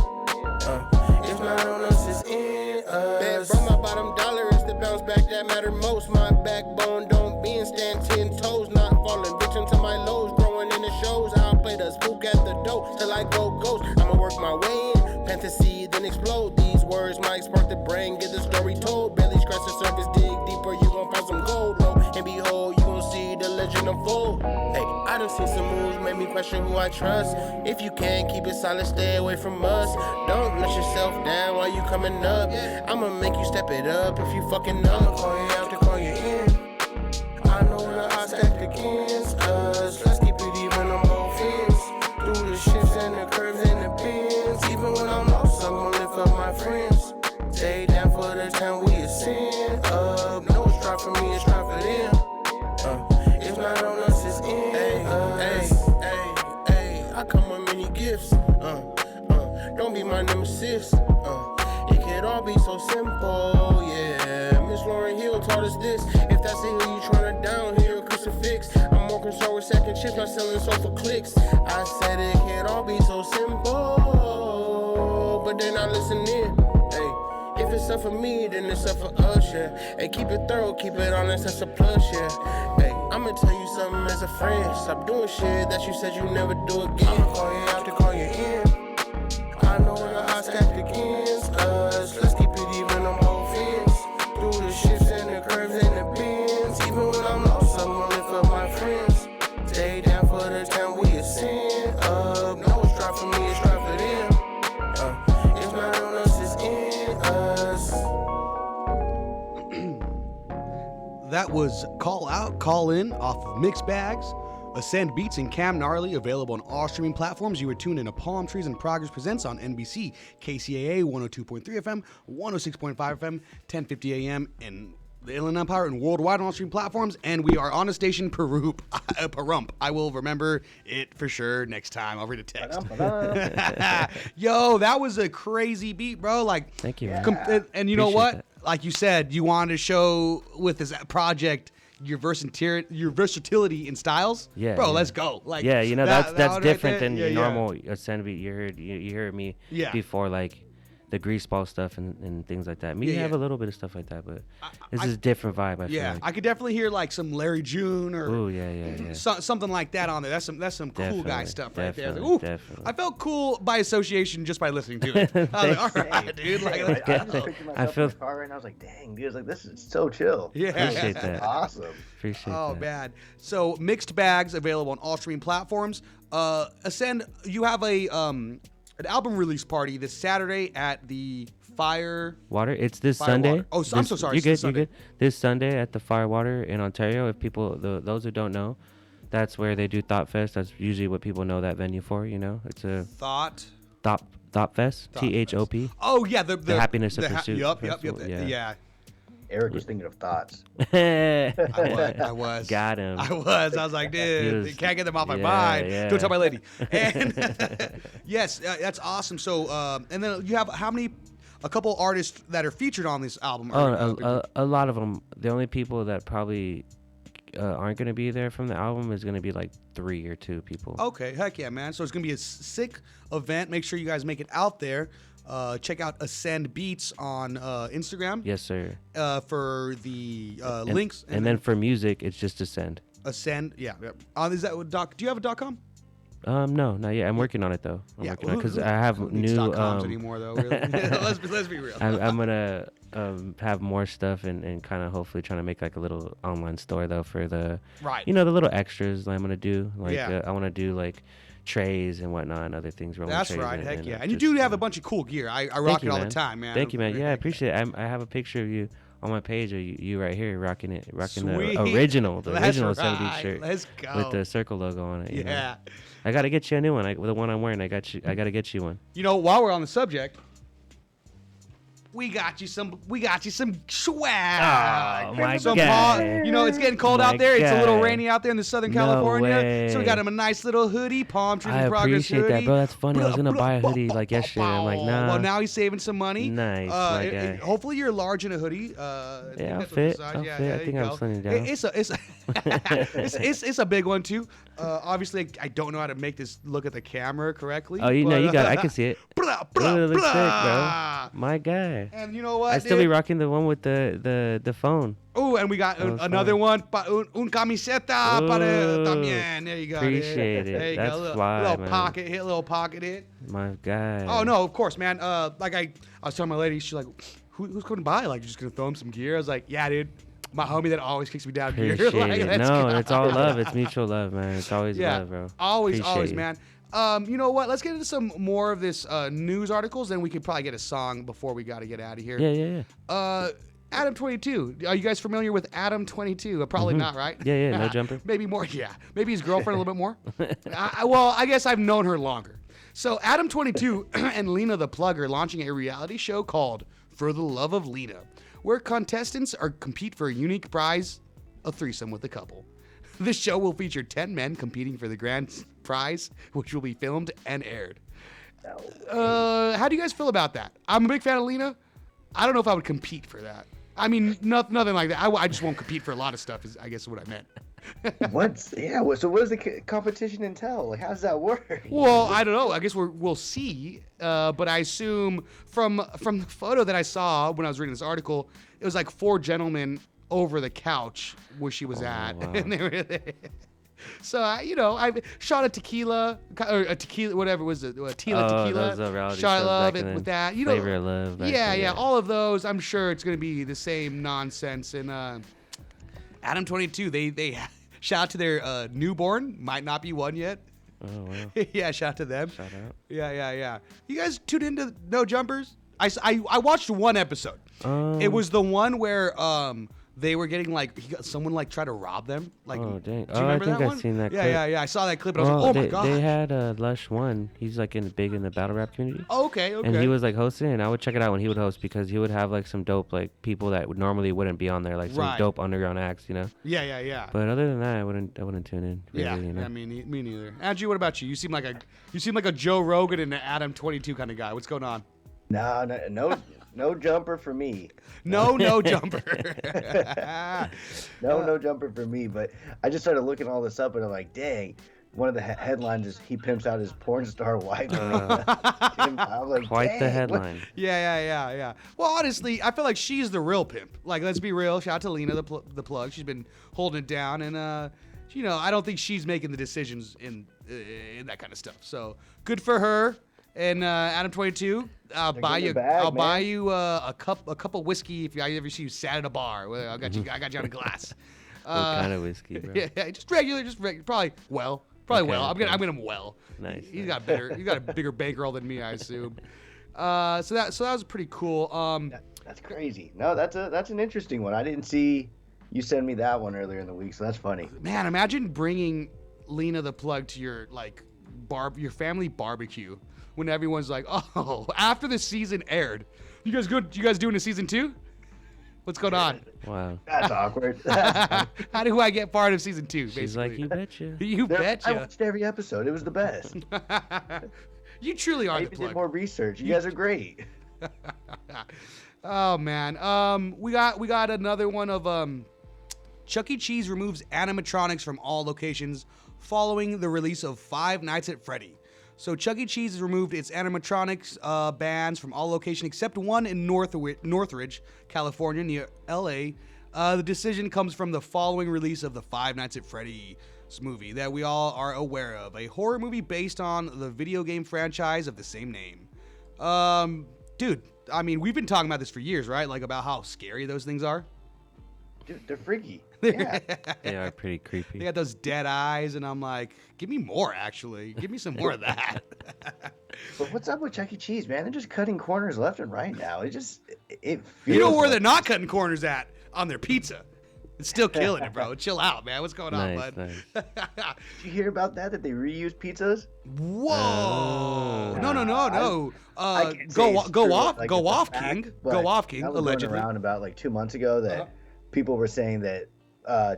If not on us, it's in us. Man, bro, my bottom dollar is the bounce back that matter most. My backbone don't bend, stand 10 toes. Not falling victim to my lows. Growing in the shows, I'll play the spook at the door till I go ghost. I'ma work my way in, plant the seed, then explode. These words might spark the brain, get the story told. Barely scratch the surface, dig deeper, you gon' find some gold. Low, and behold, you gon' see the legend unfold. Hey, I done seen some moves, made me question who I trust. If you can't keep it solid, stay away from us. Don't let yourself down while you coming up. I'ma make you step it up if you fucking up. I'ma call you out to call you in. I know the odds stacked against us. Let's keep it even on both ends. Through the shifts and the curves and the bends. Even when I'm lost, I'm gon' lift up my friends. Stay down for the time we ascend up. No strive for me, it's strive for them. If not on us, it's in us. Hey, I come with many gifts. Don't be my nemesis. It could all be so simple, yeah. Miss Lauryn Hill taught us this. If that's the hill you tryna down here, crucifix. I'm more concerned with second chips, not selling so for clicks. I said it could all be so simple, but they're not listening. Hey, if it's up for me, then it's up for us, yeah. Hey, keep it thorough, keep it honest, that's a plus, yeah. Hey, I'ma tell you something as a friend. Stop doing shit that you said you never do again. I'ma call you out to call you in. I know the odds stacked against us. Let's keep it even on both ends. Through the shifts and the curves and the bends. Even when I'm lost, I'm gon' lift up my friends. Stay down for the time we ascend up. No strive for me, it's strive for them. If not on us, it's in us. That was Call Out, Call In off of Mixed Bags Asend Beats and Cam Gnarly, available on all streaming platforms. You are tuned in to PalmTrees and Progress Presents on NBC, KCAA 102.3 FM, 106.5 FM, 1050 AM, and the Inland Empire and worldwide on all streaming platforms. And we are on a station, Parump. I will remember it for sure next time. I'll read a text. Yo, that was a crazy beat, bro. Like, Thank you, man. and you know Appreciate what? that. Like you said, you wanted to show with this project your versatility in styles. Yeah, bro, yeah. let's go. Like, Yeah, you know, that that's one different right there, than yeah, your yeah. normal Asend beat. You heard me Yeah. before, like the greaseball stuff and things like that. Me Yeah, have yeah. a little bit of stuff like that, but this I- is a different vibe. I feel Yeah, like. I could definitely hear like some Larry June or Ooh, yeah. something like that on there. That's some cool guy Definitely, stuff right there. I was definitely, like, ooh, definitely. I felt cool by association just by listening to it. I was like, all right, dude. Like, let's I just go. pictured myself I feel- in the car right now. I was like, dang, dude. I was like, this is so chill. Yeah. Appreciate that. Awesome. Appreciate Oh that. man. So Mixed Bags available on all streaming platforms. Ascend, you have an album release party this Saturday at the Fire. Water. It's this Fire Sunday. Water. Oh, I'm so sorry, You're it's good. this You're Sunday. good. This Sunday at the Firewater in Ontario. If people, those who don't know, that's where they do Thought Fest. That's usually what people know that venue for. You know, it's a Thought. Thought Fest. Thought Fest. THOP. Oh yeah, the Happiness of Pursuit Yup. Festival, yeah. Yeah. Eric was thinking of thoughts. I was. Got him. I was like, dude, was- can't get them off my yeah, mind. yeah. Don't tell my lady. And yes, that's awesome. So, and then you have a couple artists that are featured on this album. A lot of them. The only people that probably aren't going to be there from the album is going to be like 3 or 2 people. Okay, heck yeah, man. So it's gonna be a sick event. Make sure you guys make it out there. Check out Asend Beats on Instagram. Yes, sir. For the And- links. And then for music, it's just Ascend. Ascend. Yeah. Is that what doc? Do you have a .com? No, not yet. I'm working on it though. I'm Yeah, working on it because I have who needs new. .coms anymore though. Really? let's be real. I'm gonna have more stuff and kind of hopefully trying to make like a little online store though for the Right. the little extras that I'm gonna do. Like Yeah. I want to do like trays and whatnot and other things. rolling That's trays right. Heck yeah. just, And you do have a bunch of cool gear. I rock it all the time, man. Thank you, man. Yeah, I appreciate it. I have a picture of you on my page of you right here rocking Sweet. the original That's Ascend Beats right. shirt Let's go. with the circle logo on it. you know? Yeah. I gotta get you a new one. The one I'm wearing, I gotta get you one. You know, while we're on the subject, we got you some swag. Oh, my Some guy. you know, it's getting cold My out there. It's a little guy. rainy out there in the Southern No California. So we way. got him a nice little hoodie, Palm Trees I in Progress appreciate hoodie. that, bro. That's funny. I was gonna buy a hoodie like yesterday. I'm like, nah. Well, now he's saving some money. Nice, my guy. Hopefully you're large in a hoodie. Yeah, that's I'll what fit. this size- I'll yeah, fit. there I you think I'm go. slimming down. It's a big one too. Obviously, I don't know how to make this look at the camera correctly. Oh, you know, but, you got it. I can see it. Blah, Ooh, blah, it looks sick, bro. blah. My guy. And you know what? I still be rocking the one with the phone. Oh, and we got That was another fun. one. Un camiseta para Ooh, también. There you go. dude. appreciate it. There you That's go. Little, fly, little man. pocket hit, little pocket hit. My guy. Oh no, of course, man. Like I was telling my lady, she's like, who's going to buy? Like, you're just gonna throw him some gear? I was like, yeah, dude. My homie that always kicks me down gear. Appreciate Like, it. let's No, go. it's all love. It's mutual love, man. It's always Yeah, love, bro. always, Appreciate you. man. You know what? Let's get into some more of this news articles. Then we could probably get a song before we got to get out of here. Yeah. Adam 22. Are you guys familiar with Adam 22? Probably not, right? Yeah, no jumper. Maybe more. Yeah, maybe his girlfriend a little bit more. Well, I guess I've known her longer. So Adam 22 and Lena the Plug are launching a reality show called For the Love of Lena, where contestants compete for a unique prize, a threesome with a couple. This show will feature 10 men competing for the grand prize, which will be filmed and aired. How do you guys feel about that? I'm a big fan of Lena. I don't know if I would compete for that. I mean, nothing like that. I just won't compete for a lot of stuff, is I guess what I meant. So what does the competition entail? Like, how does that work? Well, I don't know. I guess we'll see. But I assume from the photo that I saw when I was reading this article, it was like 4 gentlemen over the couch where she was at, wow. and they were there. So I shot a tequila or a tequila, whatever it was it, tequila. Those reality Shot shows love back it in with the that. Flavor of Love. back Yeah, then, yeah, all of those. I'm sure it's gonna be the same nonsense. And Adam 22, they shout out to their newborn. Might not be one yet. Oh wow. Yeah, shout out to them. Shout out. Yeah. You guys tuned into No Jumpers? I watched one episode. It Um, was the one where they were getting like someone like tried to rob them. Like, Oh, dang. Do you Oh, I remember think that I've one? seen that Yeah, clip. yeah. I saw that clip and I was Well, like, oh my god. they had Lush One. He's like big in the battle rap community. Oh, okay. And he was like hosting, and I would check it out when he would host because he would have like some dope like people that would normally wouldn't be on there, like some Right. dope underground acts, you know. Yeah. But other than that, I wouldn't tune in. Really, Yeah, you know? me neither. Andrew, what about you? You seem like a Joe Rogan and an Adam 22 kind of guy. What's going on? No jumper for me. No jumper. No jumper for me. But I just started looking all this up, and I'm like, dang. One of the headlines is he pimps out his porn star wife. I'm like, Quite the dang, headline. Yeah. Well, honestly, I feel like she's the real pimp. Like, let's be real. Shout out to Lena, the plug. She's been holding it down, and I don't think she's making the decisions in that kind of stuff. So good for her. And Adam 22, I'll buy you a cup of whiskey if I ever see you sat at a bar. Well, I got you on a glass. What kind of whiskey, bro? Yeah, just regular, probably well. I'm gonna well. Nice. He's got a bigger bankroll than me, I assume. So that was pretty cool. That's crazy. No, that's an interesting one. I didn't see you send me that one earlier in the week, so that's funny. Man, imagine bringing Lena the plug to your your family barbecue when everyone's like, oh, after the season aired, you guys doing a season 2? What's going on? Wow. That's awkward. How do I get part of season 2? She's basically? like, you betcha. You I betcha. watched every episode. It was the best. You truly are I the even plug. did more research. You guys are great. Oh man, we got another one of Chuck E. Cheese removes animatronics from all locations following the release of Five Nights at Freddy. So Chuck E. Cheese has removed its animatronics bans from all locations except one in Northridge, California, near L.A. The decision comes from the following release of the Five Nights at Freddy's movie that we all are aware of, a horror movie based on the video game franchise of the same name. Dude, I mean, we've been talking about this for years, right? Like about how scary those things are. Dude, they're freaky. Yeah. They are pretty creepy. They got those dead eyes, and I'm like, give me more, actually. Give me some more of that. But what's up with Chuck E. Cheese, man? They're just cutting corners left and right now. It feels You know where like they're not cutting corners at? On their pizza. It's still killing it, bro. Chill out, man. What's going on, Nice, bud? Did you hear about that they reuse pizzas? Whoa! Oh. No. I can't say Go it's go true, off, like, go it's a off, fact, King. but Go off, King. that was going Allegedly. around about like 2 months ago that people were saying that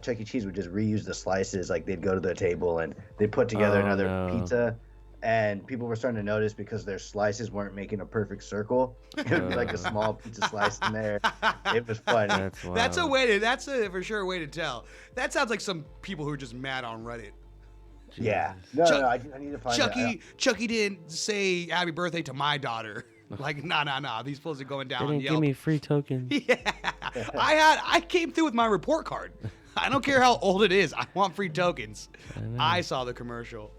Chuck E. Cheese would just reuse the slices. Like they'd go to the table and they'd put together another pizza. And people were starting to notice because their slices weren't making a perfect circle. It would be like a small pizza slice in there. It was funny. That's That's a for sure way to tell. That sounds like some people who are just mad on Reddit. Yeah. No, I need to find Chucky didn't say happy birthday to my daughter. Like, nah. These fools are going down They on didn't Yelp. give me free tokens. Yeah. I came through with my report card. I don't care how old it is. I want free tokens. I saw the commercial.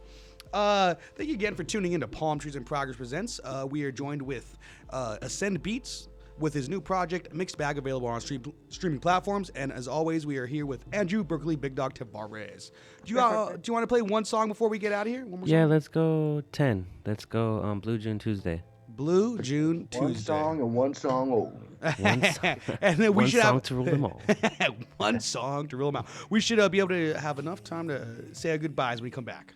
Thank you again for tuning in to PalmTrees in Progress Presents. We are joined with Asend Beats with his new project, Mixed Bag, available on streaming platforms. And as always, we are here with Andrew Berkeley, Big Dog Tavares. Do you want to play one song before we get out of here? One more Yeah, song? let's go 10. Let's go Blue June Tuesday. Blue June Tuesday. One song and one song only. And then we One should song have to rule them all. one song to rule them out. We should be able to have enough time to say our goodbyes when we come back.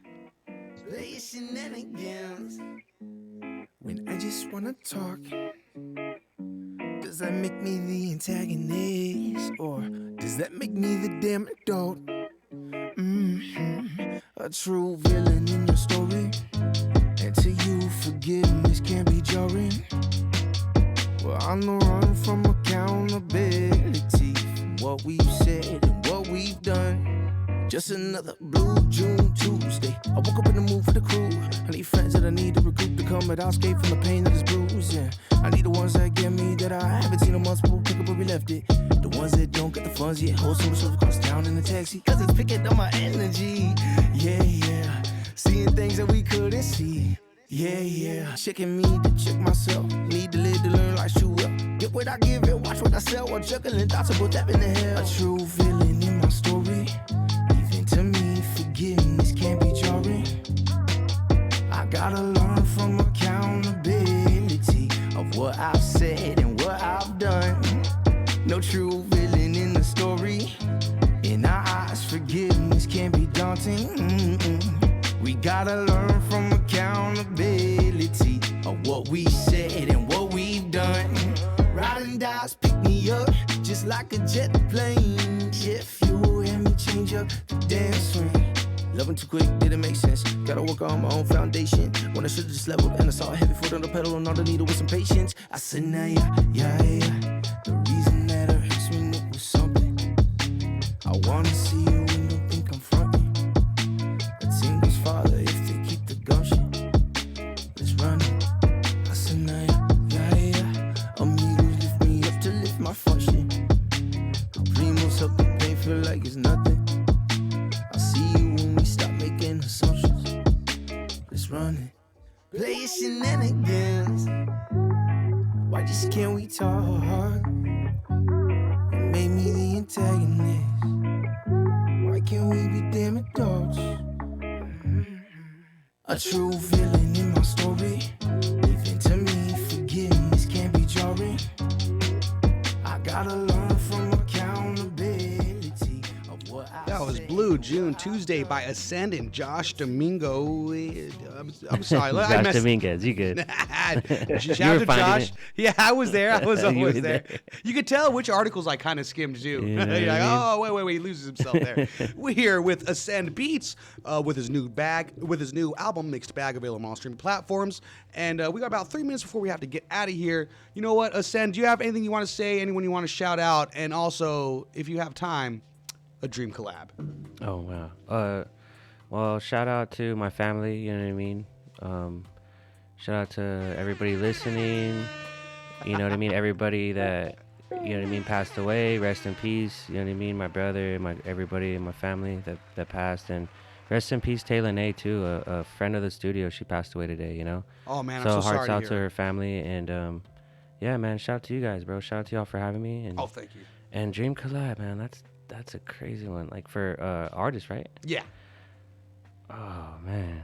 Play your shenanigans when I just wanna talk. Does that make me the antagonist, or does that make me the damn adult? A true villain in your story, and to you forgiveness can be jarring. Well, on the run from accountability from what we've said and what we've done. Just another Blue June Tuesday. I woke up in the mood for the crew. I need friends that I need to recruit to come and escape from the pain that is bruising. I need the ones that get me that I haven't seen in months, but will pick up where we left it. The ones that don't get the funds yet, hold some stuff across town in the taxi, cause it's picking up my energy. Yeah. Seeing things that we couldn't see. Yeah. Checking me to check myself. Need to live to learn like shoe up. Get what I give and watch what I sell while juggling thoughts about that in the hell. A true villain in my story. To me, forgiveness can't be jarring. I gotta learn from accountability of what I've said and what I've done. No true villain in the story. daunting. We gotta learn from accountability of what we said and what we've done. Riding dice pick me up just like a jet plane. Jet fuel and me change up the dance swing. Loving too quick, didn't make sense. Gotta work on my own foundation. When I should've just leveled and I saw a heavy foot on the pedal and all the needle with some patience. I said, nah, yeah. The reason that it hurts me, it was something. I wanna see you and don't think I'm frontin'. A single's father if they keep the gumption. Let's run it. I said, nah, yeah. Amigos lift me up to lift my function. Primos help the pain feel like it's nothing. I'll see you when we stop making assumptions. Let's run it. Play your shenanigans. Why just can't we talk? You made me the antagonist. Why can't we be damn adults? A true villain in my story. Even to me, forgiveness can be jarring. I gotta learn from accountability of what I That was say. Blue June Tuesday by Asend and Josh Domingo. I'm sorry. I Josh messed. Dominguez, you good? Shout You out were to finding Josh. it. Yeah, I was there. I was You always were there. there. You could tell which articles I kind of skimmed too. You know You're what like, I oh, wait, he loses himself there. We're here with Asend Beats with his new album, Mixed Bag, available on streaming platforms. And we got about 3 minutes before we have to get out of here. You know what, Asend, do you have anything you want to say, anyone you want to shout out? And also, if you have time, a dream collab. Oh wow. Well, shout out to my family. You know what I mean. Shout out to everybody listening. You know what I mean. Everybody that you know what I mean passed away. Rest in peace. You know what I mean. My brother, everybody in my family that passed, and rest in peace Taylor Nay too. A friend of the studio. She passed away today. You know. Oh man, So I'm so sorry hearts to out hear. to her family, and yeah, man. Shout out to you guys, bro. Shout out to y'all for having me. And Oh, thank you. and Dream Collab, man. That's a crazy one. Like for artists, right? Yeah. Oh man,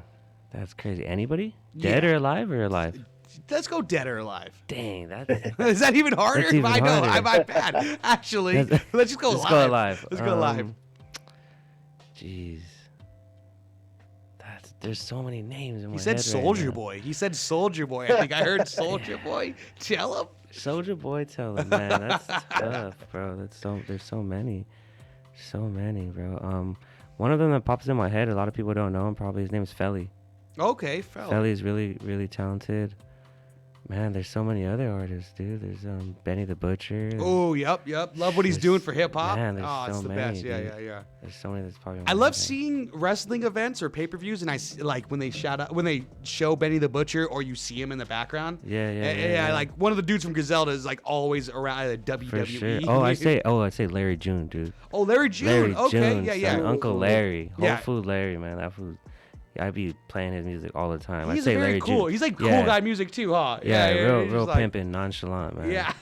that's crazy. Anybody? Dead Yeah. or alive or alive? Let's go dead or alive. Dang, that's Is that even harder? That's even I know. harder. I'm bad. Actually, That's- let's just go let's live. go alive. Let's go live. Jeez, there's so many names in my He said head Soldier right now. Boy. He said Soldier Boy. I think I heard Soldier Boy. Tell him. Soldier Boy, tell him, man. That's tough, bro. There's so many, bro. One of them that pops in my head. A lot of people don't know him. Probably his name is Felly. Okay, fella. Felly is really, really talented. Man, there's so many other artists, dude. There's Benny the Butcher. Oh, yep. Love what he's There's- doing for hip hop. man, there's Oh, it's so the many, best. Yeah. dude. There's so many that's probably. on I my love head. seeing wrestling events or pay-per-views, and I see, like when they show Benny the Butcher, or you see him in the background. Yeah. Like one of the dudes from Griselda is like always around the WWE. For sure. Oh, I say Larry June, dude. Oh, Larry June. Larry Okay, June, yeah. son. Uncle Larry. Whole Yeah. Food Larry, man. That food. I be playing his music all the time. He's I say very Larry cool. June. He's like cool Yeah. guy music too, huh? Yeah, real he's like- pimpin', nonchalant, man. Yeah.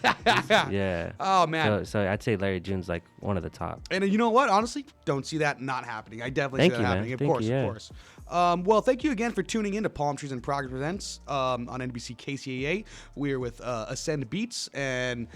Yeah. Oh man. So I'd say Larry June's like one of the top. And you know what? Honestly, don't see that not happening. I definitely Thank see that you, man. happening. Of Thank course, you, yeah. of course. Well, thank you again for tuning in to PalmTrees and Progress Presents on NBC KCAA. We're with Asend Beats. And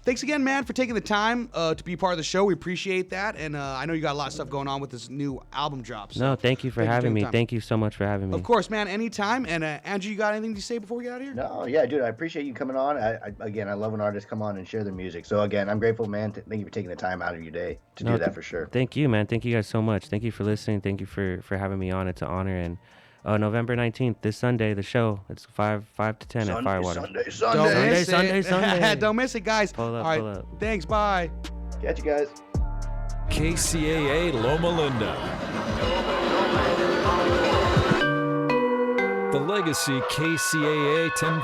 thanks again, man, for taking the time to be part of the show. We appreciate that. And I know you got a lot of stuff going on with this new album drop. So No, thank you for thank you having taking me. the time. Thank you so much for having me. Of course, man, anytime. And Andrew, you got anything to say before we get out of here? No, yeah, dude, I appreciate you coming on. Again, I love when artists come on and share their music. So again, I'm grateful, man. Thank you for taking the time out of your day to No, do that for sure. Thank you, man. Thank you guys so much. Thank you for listening. Thank you for having me on. It's an honor. And November 19th, this Sunday, the show. It's 5 to 10 at Firewater. Sunday. Sunday. Don't miss it, guys. Pull up, All right, pull up. thanks. Bye. Catch you guys. KCAA Loma Linda. The Legacy KCAA 10